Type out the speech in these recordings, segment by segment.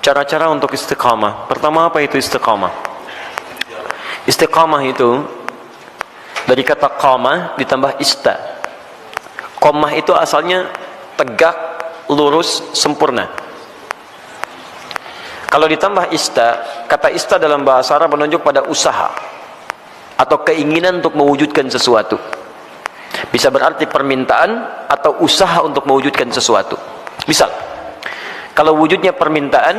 Cara-cara untuk istiqamah. Pertama, apa itu istiqamah? Istiqamah itu dari kata qamah ditambah ista. Qamah itu asalnya tegak, lurus, sempurna. Kalau ditambah ista, kata ista dalam bahasa Arab menunjuk pada usaha atau keinginan untuk mewujudkan sesuatu. Bisa berarti permintaan atau usaha untuk mewujudkan sesuatu. Misal, kalau wujudnya permintaan,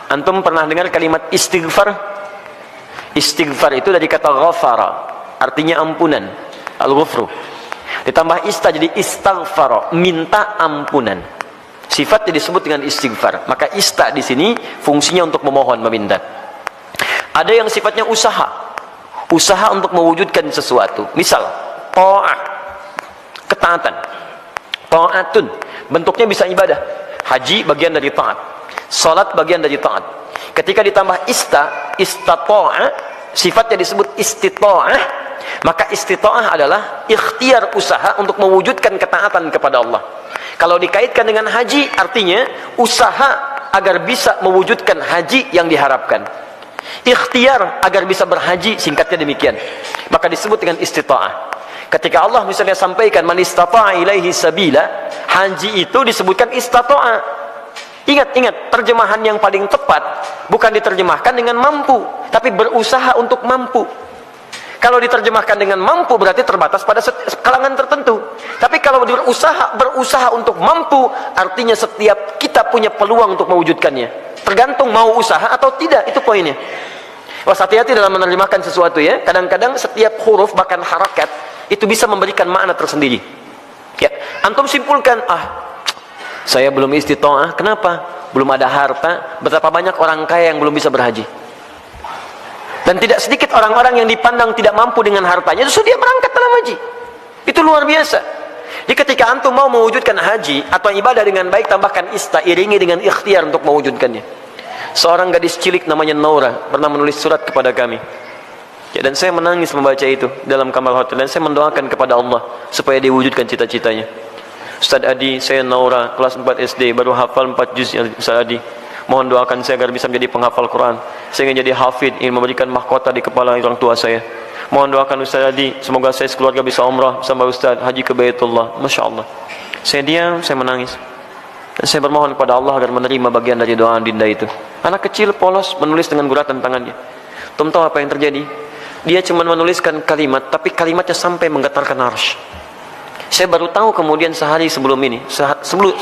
antum pernah dengar kalimat istighfar? Istighfar itu dari kata ghafara, artinya ampunan, al-ghufru. Ditambah ista jadi istaghfara, minta ampunan. Sifatnya disebut dengan istighfar. Maka ista di sini fungsinya untuk memohon, meminta. Ada yang sifatnya usaha. Usaha untuk mewujudkan sesuatu. Misal, ta'ah, ketaatan. Ta'atun, bentuknya bisa ibadah. Haji bagian dari taat. Salat bagian dari taat. Ketika ditambah istata'a, sifatnya disebut istita'ah, maka istita'ah adalah ikhtiar usaha untuk mewujudkan ketaatan kepada Allah. Kalau dikaitkan dengan haji, artinya usaha agar bisa mewujudkan haji yang diharapkan. Ikhtiar agar bisa berhaji, singkatnya demikian. Maka disebut dengan istita'ah. Ketika Allah misalnya sampaikan man istata'a ilaihi sabila, haji itu disebutkan istata'a. Ingat, terjemahan yang paling tepat bukan diterjemahkan dengan mampu, tapi berusaha untuk mampu. Kalau diterjemahkan dengan mampu berarti terbatas pada kalangan tertentu. Tapi kalau berusaha untuk mampu, artinya setiap kita punya peluang untuk mewujudkannya. Tergantung mau usaha atau tidak, itu poinnya. Was, hati-hati dalam menerjemahkan sesuatu ya. Kadang-kadang setiap huruf bahkan harakat itu bisa memberikan makna tersendiri. Ya, antum simpulkan, saya belum istita'ah. Kenapa? Belum ada harta. Betapa banyak orang kaya yang belum bisa berhaji. Dan tidak sedikit orang-orang yang dipandang tidak mampu dengan hartanya, justru dia berangkat dalam haji. Itu luar biasa. Jadi ketika antum mau mewujudkan haji atau ibadah dengan baik, tambahkan ista, iringi dengan ikhtiar untuk mewujudkannya. Seorang gadis cilik namanya Naura pernah menulis surat kepada kami. Ya, dan saya menangis membaca itu dalam kamar hotel, dan saya mendoakan kepada Allah supaya diwujudkan cita-citanya. Ustaz Adi, saya Naura, kelas 4 SD, baru hafal 4 juz ya Ustaz Adi. Mohon doakan saya agar bisa menjadi penghafal Quran. Saya ingin jadi hafid, ingin memberikan mahkota di kepala orang tua saya. Mohon doakan Ustaz Adi, semoga saya sekeluarga bisa umrah bersama Ustaz, haji ke Baitullah. Masya Allah. Saya diam, saya menangis. Dan saya bermohon kepada Allah agar menerima bagian dari doa dinda itu. Anak kecil polos menulis dengan guratan tangannya. Tum tahu apa yang terjadi? Dia cuma menuliskan kalimat, tapi kalimatnya sampai menggetarkan arsy. Saya baru tahu kemudian sehari sebelum ini,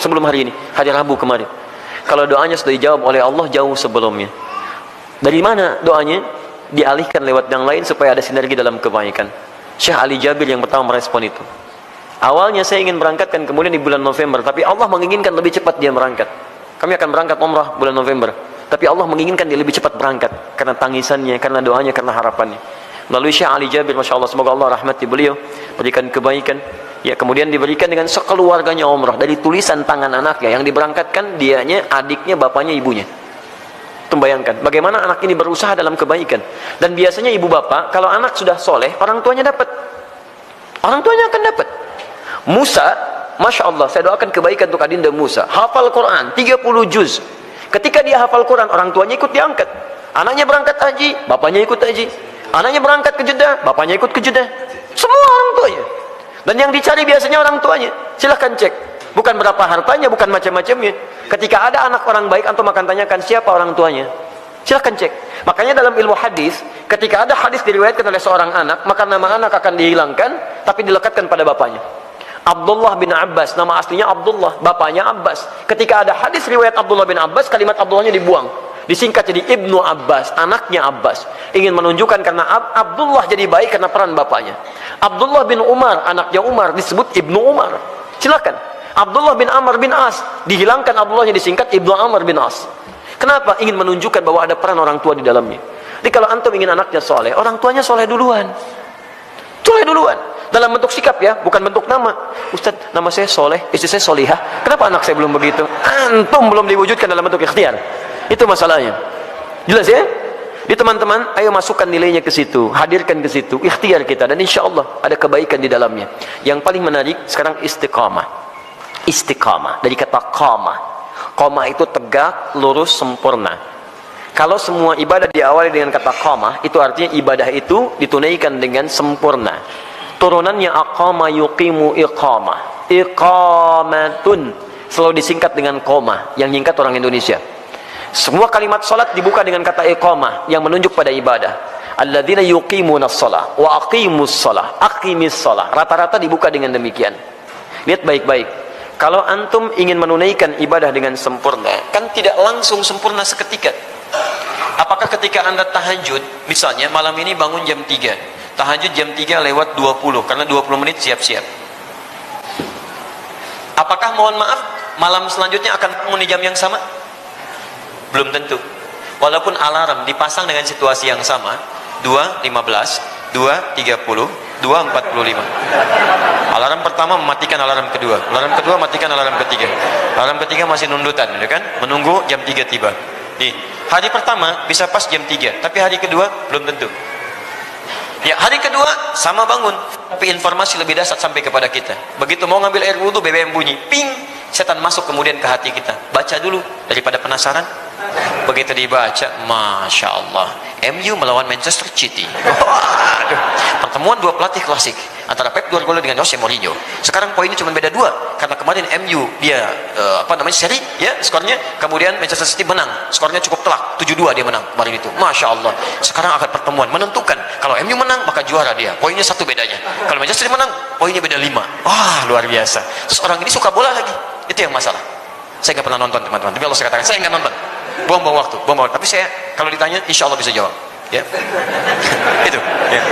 sebelum hari ini, hari Rabu kemarin, kalau doanya sudah dijawab oleh Allah jauh sebelumnya. Dari mana doanya? Dialihkan lewat yang lain supaya ada sinergi dalam kebaikan. Syekh Ali Jabir yang pertama merespon itu. Awalnya saya ingin berangkatkan kemudian di bulan November, tapi Allah menginginkan lebih cepat dia berangkat. Kami akan berangkat umrah bulan November, tapi Allah menginginkan dia lebih cepat berangkat karena tangisannya, karena doanya, karena harapannya. Melalui Syekh Ali Jabir, Masya Allah, semoga Allah rahmati beliau, berikan kebaikan. Ya, kemudian diberikan dengan sekeluarganya umrah dari tulisan tangan anaknya yang diberangkatkan, dianya, adiknya, bapaknya, ibunya. Bayangkan bagaimana anak ini berusaha dalam kebaikan. Dan biasanya ibu bapak kalau anak sudah soleh, orang tuanya dapat, orang tuanya akan dapat. Musa, Masya Allah, saya doakan kebaikan untuk adinda Musa, hafal Quran 30 juz. Ketika dia hafal Quran, orang tuanya ikut diangkat. Anaknya berangkat haji, bapaknya ikut haji. Anaknya berangkat ke Jeddah, bapaknya ikut ke Jeddah. Semua orang tuanya. Dan yang dicari biasanya orang tuanya. Silahkan cek, bukan berapa hartanya, bukan macam-macamnya. Ketika ada anak orang baik, antum akan tanyakan siapa orang tuanya. Silahkan cek. Makanya dalam ilmu hadis, ketika ada hadis diriwayatkan oleh seorang anak, maka nama anak akan dihilangkan, tapi dilekatkan pada bapaknya. Abdullah bin Abbas, nama aslinya Abdullah, bapaknya Abbas. Ketika ada hadis riwayat Abdullah bin Abbas, kalimat Abdullahnya dibuang, disingkat jadi Ibnu Abbas, anaknya Abbas. Ingin menunjukkan karena Abdullah jadi baik karena peran bapaknya. Abdullah bin Umar, anaknya Umar, disebut Ibnu Umar. Silakan. Abdullah bin Amr bin As, dihilangkan Abdullahnya, disingkat Ibnu Amr bin As. Kenapa? Ingin menunjukkan bahwa ada peran orang tua di dalamnya. Jadi kalau antum ingin anaknya soleh, orang tuanya soleh duluan. Soleh duluan. Dalam bentuk sikap ya, bukan bentuk nama. Ustaz, nama saya soleh, istri saya solihah. Kenapa anak saya belum begitu? Antum belum diwujudkan dalam bentuk ikhtiar. Itu masalahnya. Jelas ya? Di teman-teman, ayo masukkan nilainya ke situ, hadirkan ke situ, ikhtiar kita, dan insya Allah ada kebaikan di dalamnya. Yang paling menarik sekarang istiqamah. Istiqamah dari kata qamah. Qamah itu tegak, lurus, sempurna. Kalau semua ibadah diawali dengan kata qamah, itu artinya ibadah itu ditunaikan dengan sempurna. Turunannya aqama yuqimu iqamah. Iqamatun selalu disingkat dengan qamah, yang nyingkat orang Indonesia. Semua kalimat salat dibuka dengan kata iqamah yang menunjuk pada ibadah. Alladzina yuqimunas shalah wa aqimus shalah. Aqimis shalah. Rata-rata dibuka dengan demikian. Lihat baik-baik. Kalau antum ingin menunaikan ibadah dengan sempurna, kan tidak langsung sempurna seketika. Apakah ketika anda tahajud, misalnya malam ini bangun jam 3, tahajud jam 3 lewat 20, karena 20 menit siap-siap. Apakah mohon maaf, malam selanjutnya akan bangun di jam yang sama? Belum tentu. Walaupun alarm dipasang dengan situasi yang sama, 2.15, 2.30, 2.45. Alarm pertama mematikan alarm kedua, alarm kedua matikan alarm ketiga, alarm ketiga masih nundutan, ya kan? Menunggu jam 3 tiba. Nih, hari pertama bisa pas jam 3, tapi hari kedua belum tentu. Ya, hari kedua sama bangun, tapi informasi lebih dahsyat sampai kepada kita. Begitu mau ngambil air wudhu, BBM bunyi, ping, setan masuk kemudian ke hati kita. Baca dulu daripada penasaran. Begitu dibaca, Masya Allah, MU melawan Manchester City. Waduh, pertemuan dua pelatih klasik antara Pep Guardiola dengan Jose Mourinho. Sekarang poinnya cuma beda 2, karena kemarin MU dia seri ya skornya, kemudian Manchester City menang, skornya cukup telak, 7-2 dia menang kemarin itu. Masya Allah, sekarang akan pertemuan menentukan. Kalau MU menang maka juara dia, poinnya 1 bedanya. Kalau Manchester City menang, poinnya beda 5. Wah, luar biasa. Terus orang ini suka bola lagi, itu yang masalah. Saya nggak pernah nonton teman-teman, tapi kalau saya katakan saya nggak nonton, buang-buang waktu. Tapi saya kalau ditanya, insya Allah bisa jawab. Ya, itu. Ya.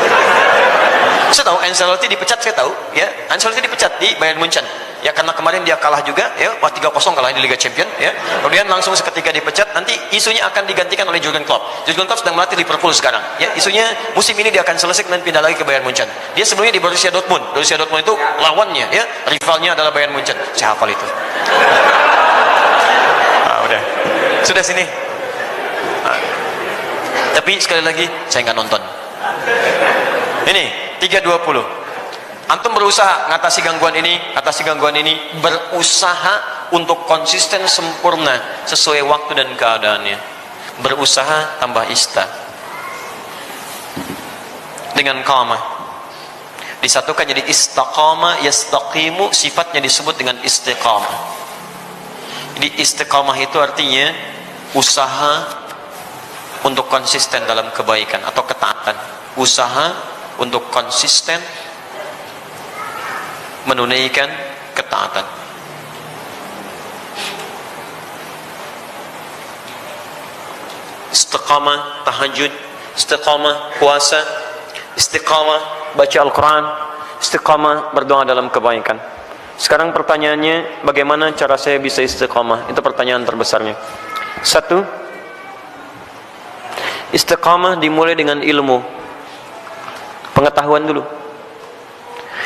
Saya tahu Ancelotti dipecat, saya tahu. Ya, Ancelotti dipecat di Bayern Munchen. Ya, karena kemarin dia kalah juga. Ya, 3-0 kalah di Liga Champions. Ya, kemudian langsung seketika dipecat. Nanti isunya akan digantikan oleh Jurgen Klopp. Jurgen Klopp sedang melatih Liverpool sekarang. Ya, isunya musim ini dia akan selesai dan pindah lagi ke Bayern Munchen. Dia sebelumnya di Borussia Dortmund. Borussia Dortmund itu lawannya, ya, rivalnya adalah Bayern Munchen. Saya hafal itu. Udah, sudah sini. Tapi sekali lagi saya nggak nonton. Ini 3.20. Antum berusaha ngatasi gangguan ini, berusaha untuk konsisten sempurna sesuai waktu dan keadaannya. Berusaha tambah ista dengan qamah. Disatukan jadi istaqama, yastaqimu, sifatnya disebut dengan istiqamah. Jadi istiqamah itu artinya usaha untuk konsisten dalam kebaikan atau ketaatan. Usaha untuk konsisten menunaikan ketaatan. Istiqamah tahajud, istiqamah puasa, istiqamah baca Al-Quran, istiqamah berdoa dalam kebaikan. Sekarang pertanyaannya, bagaimana cara saya bisa istiqamah? Itu pertanyaan terbesarnya. 1, istiqamah dimulai dengan ilmu, pengetahuan dulu.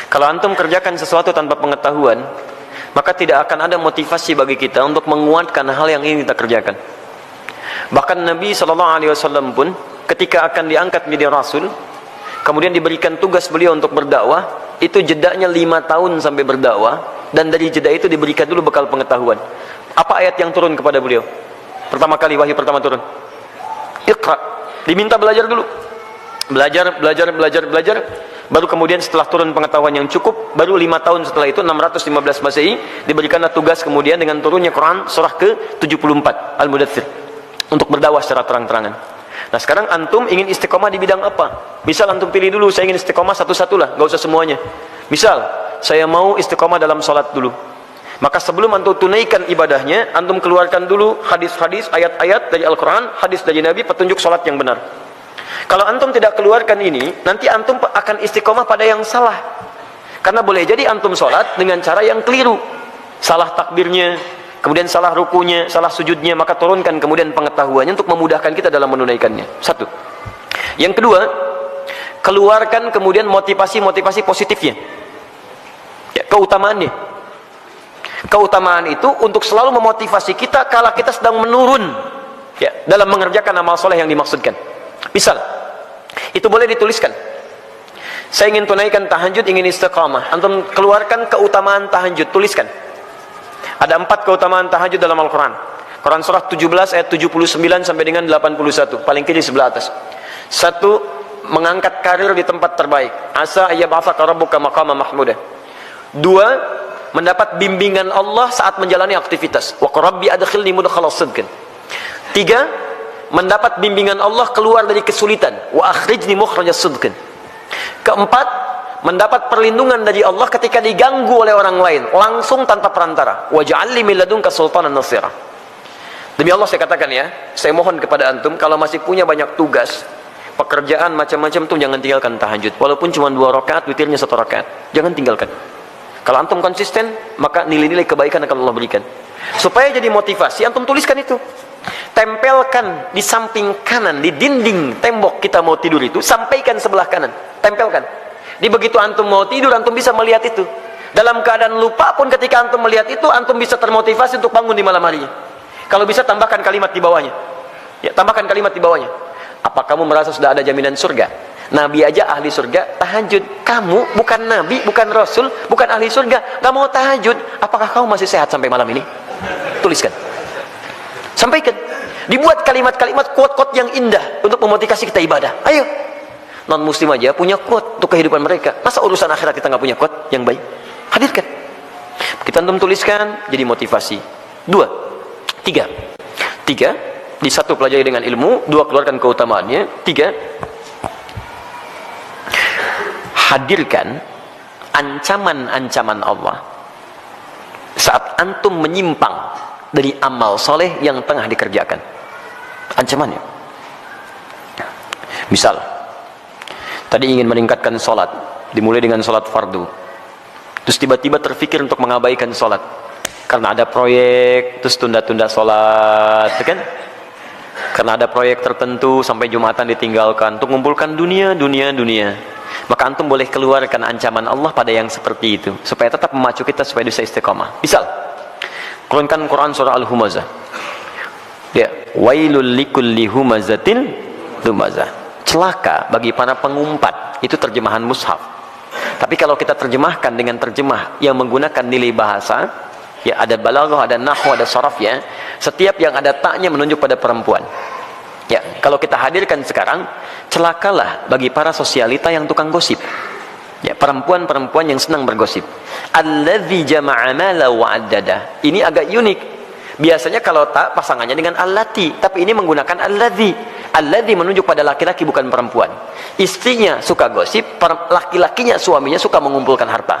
Kalau antum kerjakan sesuatu tanpa pengetahuan, maka tidak akan ada motivasi bagi kita untuk menguatkan hal yang ingin kita kerjakan. Bahkan Nabi SAW pun ketika akan diangkat menjadi Rasul, kemudian diberikan tugas beliau untuk berdakwah, itu jedanya 5 tahun sampai berdakwah, dan dari jeda itu diberikan dulu bekal pengetahuan. Apa ayat yang turun kepada beliau? Pertama kali wahyu pertama turun, Iqra. Diminta belajar dulu, belajar, baru kemudian setelah turun pengetahuan yang cukup, baru 5 tahun setelah itu 615 Masehi diberikanlah tugas kemudian dengan turunnya Quran surah ke-74 Al-Mudaththir untuk berdakwah secara terang-terangan. Nah, sekarang antum ingin istiqomah di bidang apa? Misal antum pilih dulu, saya ingin istiqomah satu-satulah, gak usah semuanya. Misal, saya mau istiqomah dalam sholat dulu. Maka sebelum antum tunaikan ibadahnya, antum keluarkan dulu hadis-hadis, ayat-ayat dari Al-Quran, hadis dari Nabi, petunjuk sholat yang benar. Kalau antum tidak keluarkan ini, nanti antum akan istiqomah pada yang salah. Karena boleh jadi antum sholat dengan cara yang keliru. Salah takbirnya, kemudian salah rukunya, salah sujudnya, maka turunkan kemudian pengetahuannya untuk memudahkan kita dalam menunaikannya. 1. Yang kedua, keluarkan kemudian motivasi-motivasi positifnya, ya, keutamaannya. Keutamaan itu untuk selalu memotivasi kita kala kita sedang menurun, ya, dalam mengerjakan amal soleh yang dimaksudkan. Misal, itu boleh dituliskan. Saya ingin tunaikan tahajud, ingin istiqamah. Antum keluarkan keutamaan tahajud, tuliskan. Ada 4 keutamaan tahajud dalam Al-Quran. Quran surah 17 ayat 79 sampai dengan 81, paling kiri sebelah atas. 1, mengangkat karir di tempat terbaik. Asa ayyab'atsaka rabbuka maqaman mahmuda. 2, mendapat bimbingan Allah saat menjalani aktivitas. Wa rabbi adkhilni mudkhala sidqin. 3, mendapat bimbingan Allah keluar dari kesulitan. Wa akhrijni mukhraja sidqin. 4, mendapat perlindungan dari Allah ketika diganggu oleh orang lain, langsung tanpa perantara. Waj'alni min ladunka sultanan nasira. Demi Allah saya katakan ya, saya mohon kepada antum, kalau masih punya banyak tugas, pekerjaan macam-macam tuh, jangan tinggalkan tahajud. Walaupun cuma 2 rakaat, witirnya 1 rakaat, jangan tinggalkan. Kalau antum konsisten, maka nilai-nilai kebaikan akan Allah berikan. Supaya jadi motivasi, antum tuliskan itu. Tempelkan di samping kanan, di dinding tembok kita mau tidur itu, sampaikan sebelah kanan, tempelkan. Di begitu antum mau tidur, antum bisa melihat itu. Dalam keadaan lupa pun ketika antum melihat itu, antum bisa termotivasi untuk bangun di malam harinya. Kalau bisa tambahkan kalimat di bawahnya. Ya, tambahkan kalimat di bawahnya. Apa kamu merasa sudah ada jaminan surga? Nabi aja ahli surga, tahajud. Kamu bukan nabi, bukan rasul, bukan ahli surga, nggak mau tahajud. Apakah kamu masih sehat sampai malam ini? Tuliskan. Sampaikan. Dibuat kalimat-kalimat, quote-quote yang indah untuk memotivasi kita ibadah. Ayo. Non muslim aja punya quote untuk kehidupan mereka. Masa urusan akhirat kita nggak punya quote yang baik? Hadirkan. Kita antum tuliskan, jadi motivasi. 2, 3, di 1 pelajari dengan ilmu, 2 keluarkan keutamaannya, 3 hadirkan ancaman-ancaman Allah saat antum menyimpang dari amal soleh yang tengah dikerjakan. Ancamannya, misal tadi ingin meningkatkan sholat, dimulai dengan sholat fardu, terus tiba-tiba terfikir untuk mengabaikan sholat karena ada proyek, terus tunda-tunda sholat, kan? Karena ada proyek tertentu sampai Jumatan ditinggalkan untuk mengumpulkan dunia. Maka antum boleh keluarkan ancaman Allah pada yang seperti itu supaya tetap memacu kita supaya bisa istiqamah. Misal, turunkan Quran surah Al-Humazah. Ya, wailul likulli humazatin lumazah. Celaka bagi para pengumpat. Itu terjemahan mushaf. Tapi kalau kita terjemahkan dengan terjemah yang menggunakan nilai bahasa, ya, ada balaghah, ada nahwu, ada saraf ya. Setiap yang ada taknya menunjuk pada perempuan. Ya, kalau kita hadirkan sekarang, celakalah bagi para sosialita yang tukang gosip. Ya, perempuan-perempuan yang senang bergosip. Alladzi jama'a mala wa 'addada. Ini agak unik. Biasanya kalau tak pasangannya dengan allati, tapi ini menggunakan alladzi. Alladzi menunjuk pada laki-laki bukan perempuan. Istrinya suka gosip, laki-lakinya, suaminya suka mengumpulkan harta.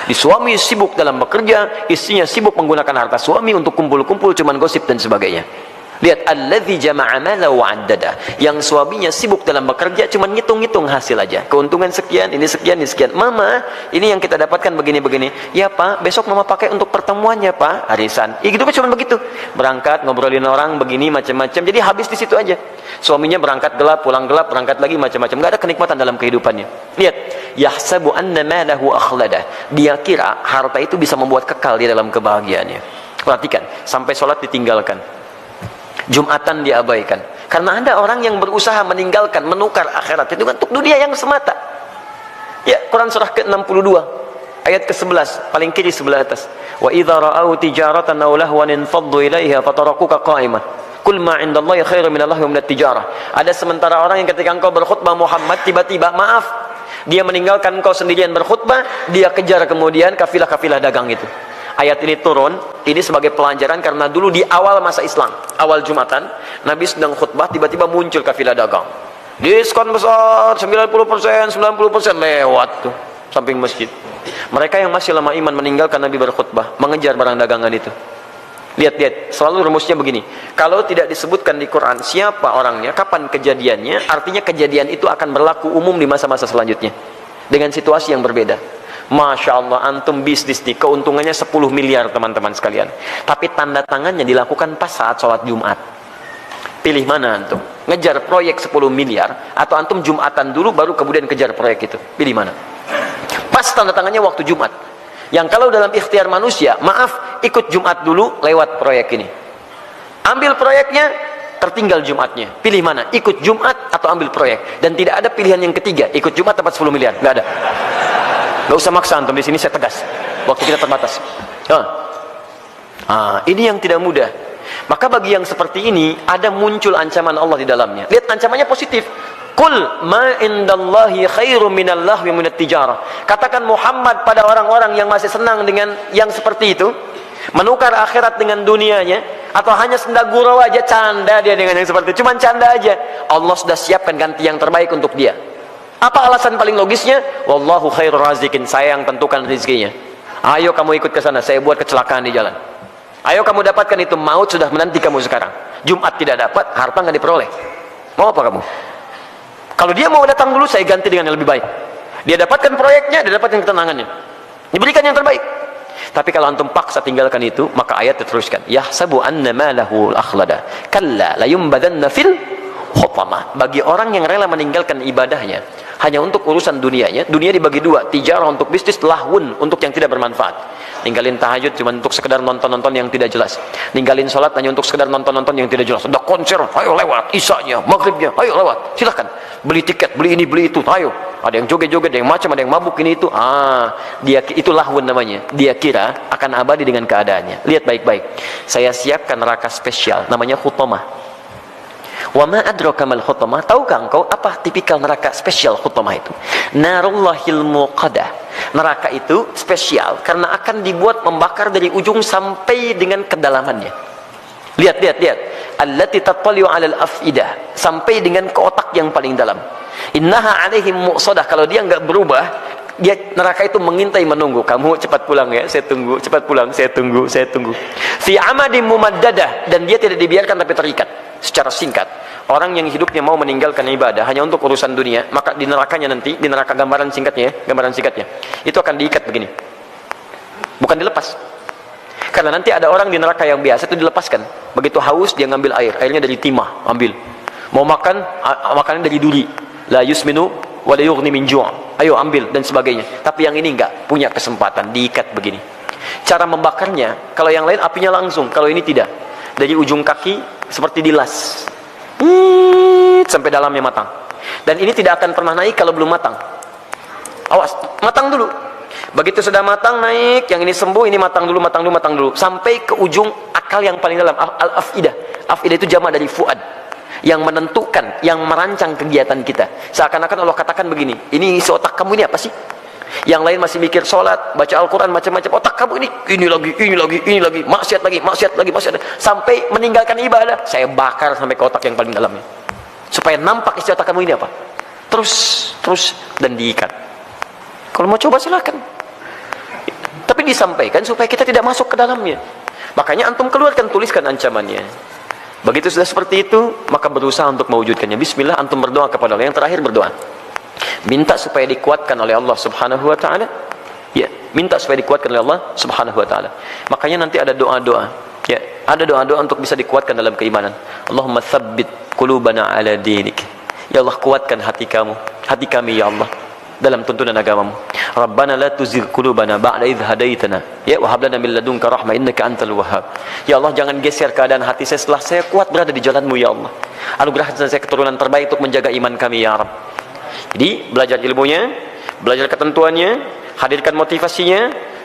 Di suami sibuk dalam bekerja, istrinya sibuk menggunakan harta suami untuk kumpul-kumpul, cuman gosip dan sebagainya. Lihat, alladzi jama'a mala wa 'addada. Yang suaminya sibuk dalam bekerja, cuman ngitung-ngitung hasil aja. Keuntungan sekian, ini sekian, ini sekian. Mama, ini yang kita dapatkan begini-begini. Ya Pak, besok mama pakai untuk pertemuannya Pak, arisan. Ya gitu kan, cuman begitu. Berangkat ngobrolin orang begini macam-macam. Jadi habis di situ aja. Suaminya berangkat gelap, pulang gelap, berangkat lagi macam-macam. Enggak ada kenikmatan dalam kehidupannya. Lihat, yahsabu anna malahu akhlada. Dia kira harta itu bisa membuat kekal di dalam kebahagiaannya. Perhatikan, sampai sholat ditinggalkan, Jumatan diabaikan. Karena ada orang yang berusaha meninggalkan, menukar akhirat itu untuk dunia yang semata. Ya, Quran surah ke-62 ayat ke-11, paling kiri sebelah atas. Wa idza ra'au tijaratan aw lahwan infaddu ilaiha fatarakuka qa'imah. Qul ma 'indallahi khairum minallahi wa minat tijarah. Ada sementara orang yang ketika engkau berkhutbah Muhammad, tiba-tiba maaf, dia meninggalkan engkau sendirian berkhutbah, dia kejar kemudian kafilah-kafilah dagang itu. Ayat ini turun, ini sebagai pelajaran karena dulu di awal masa Islam, awal Jumatan, Nabi sedang khutbah, tiba-tiba muncul kafilah dagang. Diskon besar, 90%, 90% lewat tuh, samping masjid. Mereka yang masih lama iman meninggalkan Nabi berkhutbah, mengejar barang dagangan itu. Lihat-lihat, selalu rumusnya begini. Kalau tidak disebutkan di Quran siapa orangnya, kapan kejadiannya, artinya kejadian itu akan berlaku umum di masa-masa selanjutnya. Dengan situasi yang berbeda. Masya Allah, antum bisnis nih, keuntungannya 10 miliar teman-teman sekalian. Tapi tanda tangannya dilakukan pas saat sholat Jumat. Pilih mana antum? Ngejar proyek 10 miliar, atau antum Jumatan dulu baru kemudian kejar proyek itu? Pilih mana? Pas tanda tangannya waktu Jumat. Yang kalau dalam ikhtiar manusia, maaf, ikut Jumat dulu, lewat proyek ini. Ambil proyeknya, tertinggal Jumatnya. Pilih mana? Ikut Jumat atau ambil proyek? Dan tidak ada pilihan yang ketiga, ikut Jumat dapat 10 miliar. Nggak ada. Nggak usah maksa antum, di sini saya tegas. Waktu kita terbatas. Ini yang tidak mudah. Maka bagi yang seperti ini ada muncul ancaman Allah di dalamnya. Lihat ancamannya positif. Qul ma indallahi khairum minal lahwi minat tijarah. Katakan Muhammad pada orang-orang yang masih senang dengan yang seperti itu, menukar akhirat dengan dunianya, atau hanya senda gurau aja, canda dia dengan yang seperti itu, cuman canda aja. Allah sudah siapkan ganti yang terbaik untuk dia. Apa alasan paling logisnya? Wallahu khairur razikin, saya yang tentukan rezekinya. Ayo kamu ikut ke sana, saya buat kecelakaan di jalan. Ayo kamu dapatkan itu, maut sudah menanti kamu sekarang. Jumat tidak dapat, harta nggak diperoleh. Mau apa kamu? Kalau dia mau datang dulu, saya ganti dengan yang lebih baik. Dia dapatkan proyeknya, dia dapatkan ketenangannya. Diberikan yang terbaik. Tapi kalau antum paksa tinggalkan itu, maka ayat diteruskan. Yahsabu anna malahu al-akhlada. Kalla la yumbadanna fil hutamah. Bagi orang yang rela meninggalkan ibadahnya hanya untuk urusan dunianya, dunia dibagi dua, tijarah untuk bisnis, lahun untuk yang tidak bermanfaat. Ninggalin tahajud cuma untuk sekedar nonton-nonton yang tidak jelas. Ninggalin sholat hanya untuk sekedar nonton-nonton yang tidak jelas. Ada konser, ayo lewat. Isanya, maghribnya, ayo lewat. Silahkan. Beli tiket, beli ini, beli itu, ayo. Ada yang joget-joget, ada yang macam, ada yang mabuk ini itu. Dia itu lahun namanya. Dia kira akan abadi dengan keadaannya. Lihat baik-baik. Saya siapkan neraka spesial, namanya Hutamah. Wa ma adraka mal hutamah? Tahukah engkau apa tipikal neraka spesial Hutamah itu? Narullahil muqadah. Neraka itu spesial karena akan dibuat membakar dari ujung sampai dengan kedalamannya. Lihat. Allati tattali'u 'alal afidah, sampai dengan ke otak yang paling dalam. Innaha 'alaihim muqsadah. Kalau dia enggak berubah, dia neraka itu mengintai menunggu. Kamu cepat pulang ya, saya tunggu. Cepat pulang, saya tunggu. Fi amadim mumaddadah, dan dia tidak dibiarkan tapi terikat secara singkat. Orang yang hidupnya mau meninggalkan ibadah hanya untuk urusan dunia, maka di nerakanya nanti, di neraka gambaran singkatnya, itu akan diikat begini. Bukan dilepas. Karena nanti ada orang di neraka yang biasa itu dilepaskan. Begitu haus dia ngambil air, airnya dari timah, ambil. Mau makan, makanan dari duri. La yusminu wa la yughni min ju'. Ayo ambil dan sebagainya. Tapi yang ini enggak punya kesempatan, diikat begini. Cara membakarnya, kalau yang lain apinya langsung, kalau ini tidak. Dari ujung kaki seperti dilas. Sampai dalamnya matang. Dan ini tidak akan pernah naik kalau belum matang. Awas, matang dulu. Begitu sudah matang naik, yang ini sembuh, ini matang dulu, sampai ke ujung akal yang paling dalam, al-afidah. Afidah itu jamak dari fuad, yang menentukan, yang merancang kegiatan kita. Seakan-akan Allah katakan begini, ini isi otak kamu ini apa sih? Yang lain masih mikir sholat, baca Al-Quran, macam-macam. Otak kamu ini lagi, maksiat lagi, sampai meninggalkan ibadah. Saya bakar sampai ke otak yang paling dalamnya, supaya nampak isi otak kamu ini apa. Terus dan diikat. Kalau mau coba silakan. Tapi disampaikan supaya kita tidak masuk ke dalamnya. Makanya antum keluarkan, tuliskan ancamannya. Begitu sudah seperti itu, maka berusaha untuk mewujudkannya. Bismillah, antum berdoa kepada Allah. Yang terakhir berdoa, minta supaya dikuatkan oleh Allah Subhanahu wa ta'ala. Ya, minta supaya dikuatkan oleh Allah Subhanahu wa ta'ala. Makanya nanti ada doa-doa. Ya, ada doa-doa untuk bisa dikuatkan dalam keimanan. Allahumma tsabbit qulubana ala dinik. Ya Allah, kuatkan hati kami ya Allah dalam tuntunan agamamu. Rabbana la tuzigh qulubana ba'da idh hadaitana. Ya, wa hab lana min ladunka rahmah innaka antal wahhab. Ya Allah, jangan geser keadaan hati saya setelah saya kuat berada di jalanmu ya Allah. Anugerahkan saya keturunan terbaik untuk menjaga iman kami ya Rabb. Jadi belajar ilmunya, belajar ketentuannya, hadirkan motivasinya,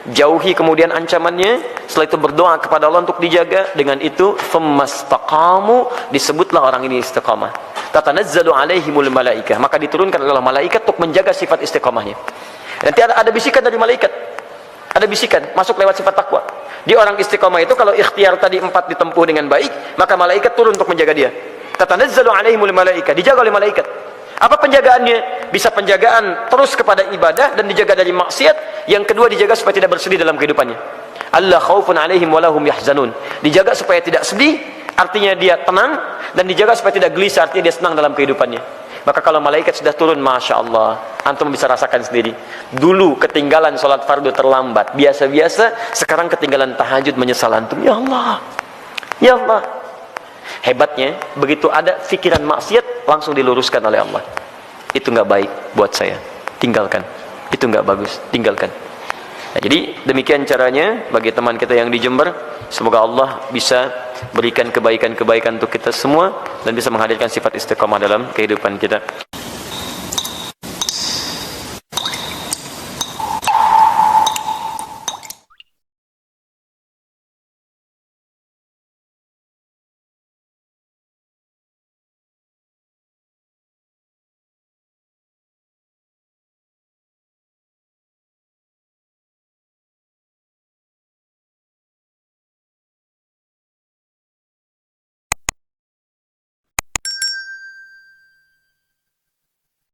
jauhi kemudian ancamannya. Setelah itu berdoa kepada Allah untuk dijaga. Dengan itu fammastaqamu, disebutlah orang ini istiqamah. Tatanazzalu alaihimul malaikah, maka diturunkan oleh malaikat untuk menjaga sifat istiqamahnya. Nanti ada bisikan dari malaikat, ada bisikan masuk lewat sifat takwa. Di orang istiqamah itu kalau ikhtiar tadi 4 ditempuh dengan baik, maka malaikat turun untuk menjaga dia. Tatanazzalu alaihimul malaikah, dijaga oleh malaikat. Apa penjagaannya? Bisa penjagaan terus kepada ibadah dan dijaga dari maksiat. Yang kedua, dijaga supaya tidak bersedih dalam kehidupannya. Allah khaufun alaihim walahum yahzanun. Dijaga supaya tidak sedih, artinya dia tenang, dan dijaga supaya tidak gelisah, artinya dia senang dalam kehidupannya. Maka kalau malaikat sudah turun, Masya Allah, antum bisa rasakan sendiri. Dulu ketinggalan sholat fardu terlambat, biasa-biasa, sekarang ketinggalan tahajud menyesal antum. Ya Allah, ya Allah. Hebatnya, begitu ada pikiran maksiat, langsung diluruskan oleh Allah. Itu nggak baik buat saya, tinggalkan. Itu nggak bagus, tinggalkan. Nah, jadi demikian caranya bagi teman kita yang di Jember. Semoga Allah bisa berikan kebaikan-kebaikan untuk kita semua dan bisa menghadirkan sifat istiqamah dalam kehidupan kita.